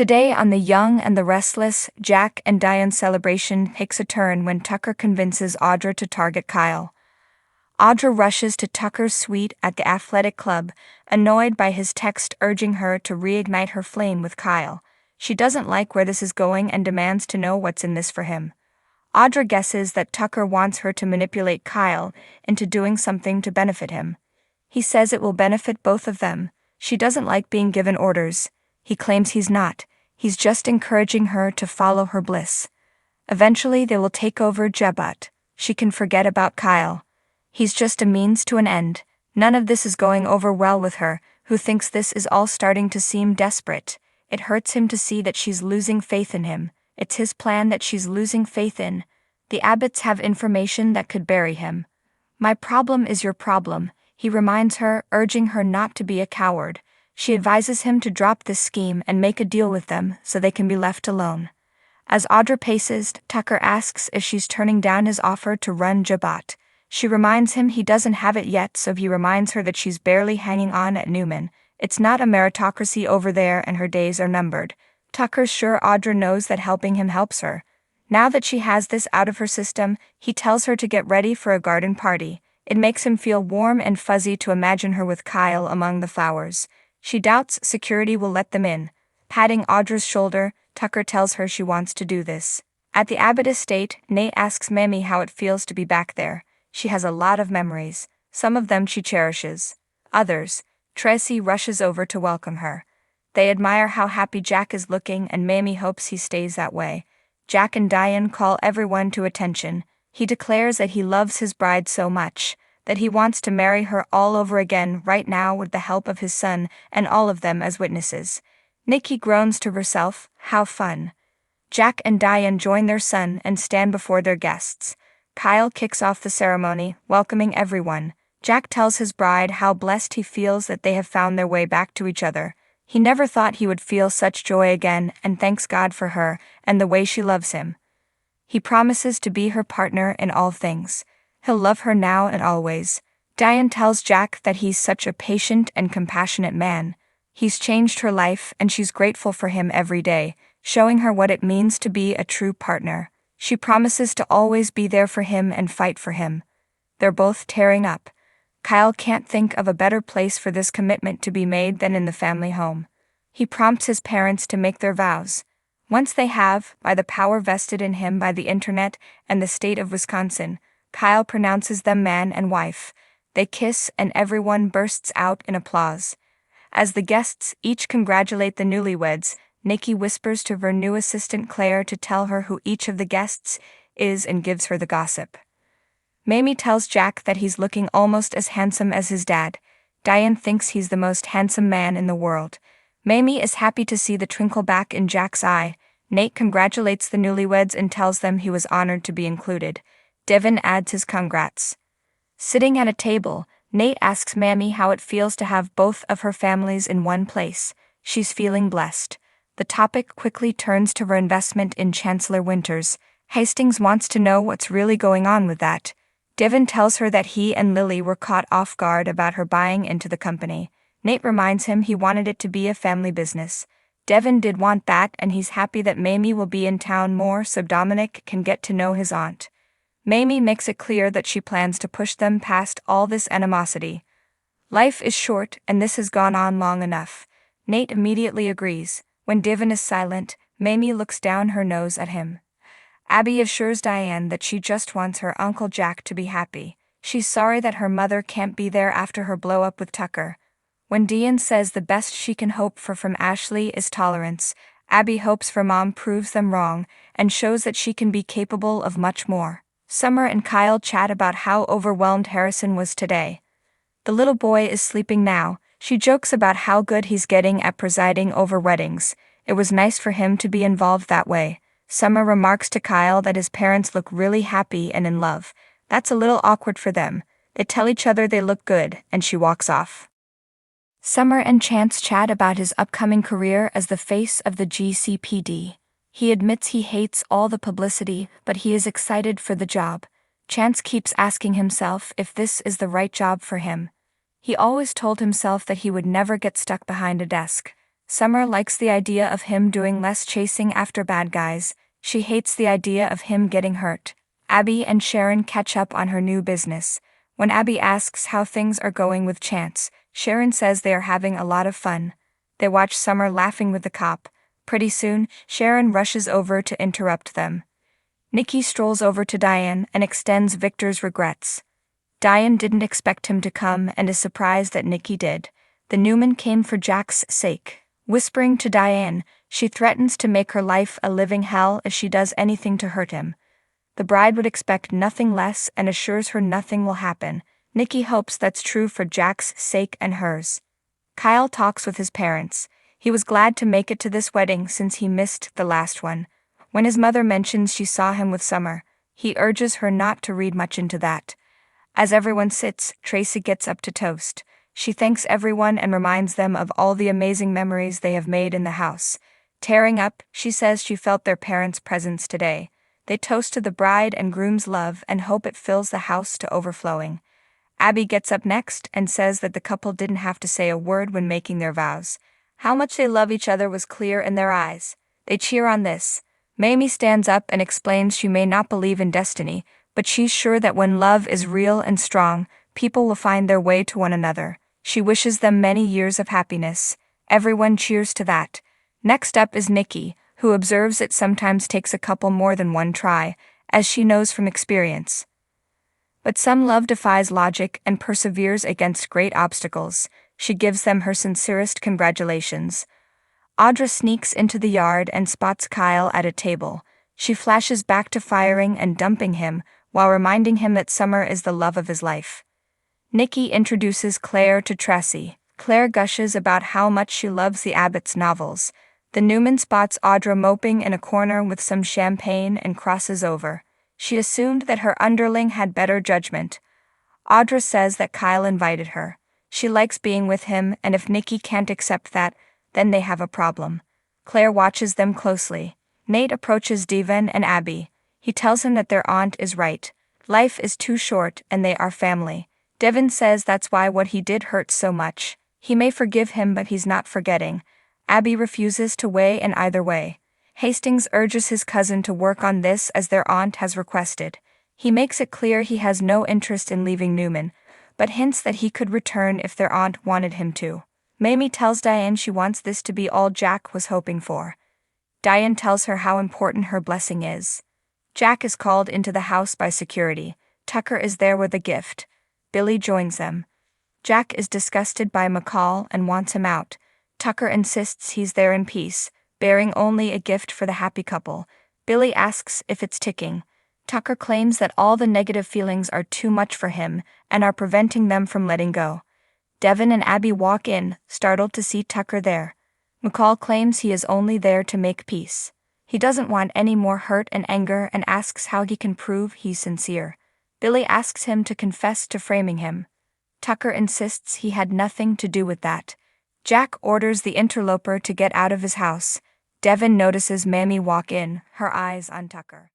Today on The Young and the Restless, Jack and Diane's celebration takes a turn when Tucker convinces Audra to target Kyle. Audra rushes to Tucker's suite at the athletic club, annoyed by his text urging her to reignite her flame with Kyle. She doesn't like where this is going and demands to know what's in this for him. Audra guesses that Tucker wants her to manipulate Kyle into doing something to benefit him. He says it will benefit both of them. She doesn't like being given orders. He claims he's not. He's just encouraging her to follow her bliss. Eventually they will take over Jebut. She can forget about Kyle. He's just a means to an end. None of this is going over well with her, who thinks this is all starting to seem desperate. It hurts him to see that she's losing faith in him. It's his plan that she's losing faith in. The Abbotts have information that could bury him. My problem is your problem, he reminds her, urging her not to be a coward. She advises him to drop this scheme and make a deal with them so they can be left alone. As Audra paces, Tucker asks if she's turning down his offer to run Jebut. She reminds him he doesn't have it yet, so he reminds her that she's barely hanging on at Newman. It's not a meritocracy over there and her days are numbered. Tucker's sure Audra knows that helping him helps her. Now that she has this out of her system, he tells her to get ready for a garden party. It makes him feel warm and fuzzy to imagine her with Kyle among the flowers. She doubts security will let them in. Patting Audra's shoulder, Tucker tells her she wants to do this. At the Abbott estate, Nate asks Mamie how it feels to be back there. She has a lot of memories. Some of them she cherishes. Others, Tracy rushes over to welcome her. They admire how happy Jack is looking and Mamie hopes he stays that way. Jack and Diane call everyone to attention. He declares that he loves his bride so much, that he wants to marry her all over again right now with the help of his son and all of them as witnesses. Nikki groans to herself, how fun. Jack and Diane join their son and stand before their guests. Kyle kicks off the ceremony, welcoming everyone. Jack tells his bride how blessed he feels that they have found their way back to each other. He never thought he would feel such joy again and thanks God for her and the way she loves him. He promises to be her partner in all things. He'll love her now and always. Diane tells Jack that he's such a patient and compassionate man. He's changed her life and she's grateful for him every day, showing her what it means to be a true partner. She promises to always be there for him and fight for him. They're both tearing up. Kyle can't think of a better place for this commitment to be made than in the family home. He prompts his parents to make their vows. Once they have, by the power vested in him by the internet and the state of Wisconsin, Kyle pronounces them man and wife. They kiss and everyone bursts out in applause. As the guests each congratulate the newlyweds, Nikki whispers to her new assistant Claire to tell her who each of the guests is and gives her the gossip. Mamie tells Jack that he's looking almost as handsome as his dad. Diane thinks he's the most handsome man in the world. Mamie is happy to see the twinkle back in Jack's eye. Nate congratulates the newlyweds and tells them he was honored to be included. Devin adds his congrats. Sitting at a table, Nate asks Mamie how it feels to have both of her families in one place. She's feeling blessed. The topic quickly turns to her investment in Chancellor Winters. Hastings wants to know what's really going on with that. Devin tells her that he and Lily were caught off guard about her buying into the company. Nate reminds him he wanted it to be a family business. Devin did want that and he's happy that Mamie will be in town more so Dominic can get to know his aunt. Mamie makes it clear that she plans to push them past all this animosity. Life is short and this has gone on long enough. Nate immediately agrees. When Devin is silent, Mamie looks down her nose at him. Abby assures Diane that she just wants her Uncle Jack to be happy. She's sorry that her mother can't be there after her blow-up with Tucker. When Diane says the best she can hope for from Ashley is tolerance, Abby hopes for Mom proves them wrong and shows that she can be capable of much more. Summer and Kyle chat about how overwhelmed Harrison was today. The little boy is sleeping now. She jokes about how good he's getting at presiding over weddings. It was nice for him to be involved that way. Summer remarks to Kyle that his parents look really happy and in love. That's a little awkward for them. They tell each other they look good, and she walks off. Summer and Chance chat about his upcoming career as the face of the GCPD. He admits he hates all the publicity, but he is excited for the job. Chance keeps asking himself if this is the right job for him. He always told himself that he would never get stuck behind a desk. Summer likes the idea of him doing less chasing after bad guys. She hates the idea of him getting hurt. Abby and Sharon catch up on her new business. When Abby asks how things are going with Chance, Sharon says they are having a lot of fun. They watch Summer laughing with the cop. Pretty soon, Sharon rushes over to interrupt them. Nikki strolls over to Diane and extends Victor's regrets. Diane didn't expect him to come and is surprised that Nikki did. The Newman came for Jack's sake. Whispering to Diane, she threatens to make her life a living hell if she does anything to hurt him. The bride would expect nothing less and assures her nothing will happen. Nikki hopes that's true for Jack's sake and hers. Kyle talks with his parents. He was glad to make it to this wedding since he missed the last one. When his mother mentions she saw him with Summer, he urges her not to read much into that. As everyone sits, Tracy gets up to toast. She thanks everyone and reminds them of all the amazing memories they have made in the house. Tearing up, she says she felt their parents' presence today. They toast to the bride and groom's love and hope it fills the house to overflowing. Abby gets up next and says that the couple didn't have to say a word when making their vows. How much they love each other was clear in their eyes. They cheer on this. Mamie stands up and explains she may not believe in destiny, but she's sure that when love is real and strong, people will find their way to one another. She wishes them many years of happiness. Everyone cheers to that. Next up is Nikki, who observes it sometimes takes a couple more than one try, as she knows from experience. But some love defies logic and perseveres against great obstacles. She gives them her sincerest congratulations. Audra sneaks into the yard and spots Kyle at a table. She flashes back to firing and dumping him, while reminding him that Summer is the love of his life. Nikki introduces Claire to Tracy. Claire gushes about how much she loves the Abbott's novels. The Newman spots Audra moping in a corner with some champagne and crosses over. She assumed that her underling had better judgment. Audra says that Kyle invited her. She likes being with him, and if Nikki can't accept that, then they have a problem. Claire watches them closely. Nate approaches Devon and Abby. He tells him that their aunt is right. Life is too short and they are family. Devon says that's why what he did hurts so much. He may forgive him but he's not forgetting. Abby refuses to weigh in either way. Hastings urges his cousin to work on this as their aunt has requested. He makes it clear he has no interest in leaving Newman, but hints that he could return if their aunt wanted him to. Mamie tells Diane she wants this to be all Jack was hoping for. Diane tells her how important her blessing is. Jack is called into the house by security. Tucker is there with a gift. Billy joins them. Jack is disgusted by McCall and wants him out. Tucker insists he's there in peace, bearing only a gift for the happy couple. Billy asks if it's ticking. Tucker claims that all the negative feelings are too much for him and are preventing them from letting go. Devon and Abby walk in, startled to see Tucker there. McCall claims he is only there to make peace. He doesn't want any more hurt and anger and asks how he can prove he's sincere. Billy asks him to confess to framing him. Tucker insists he had nothing to do with that. Jack orders the interloper to get out of his house. Devon notices Mamie walk in, her eyes on Tucker.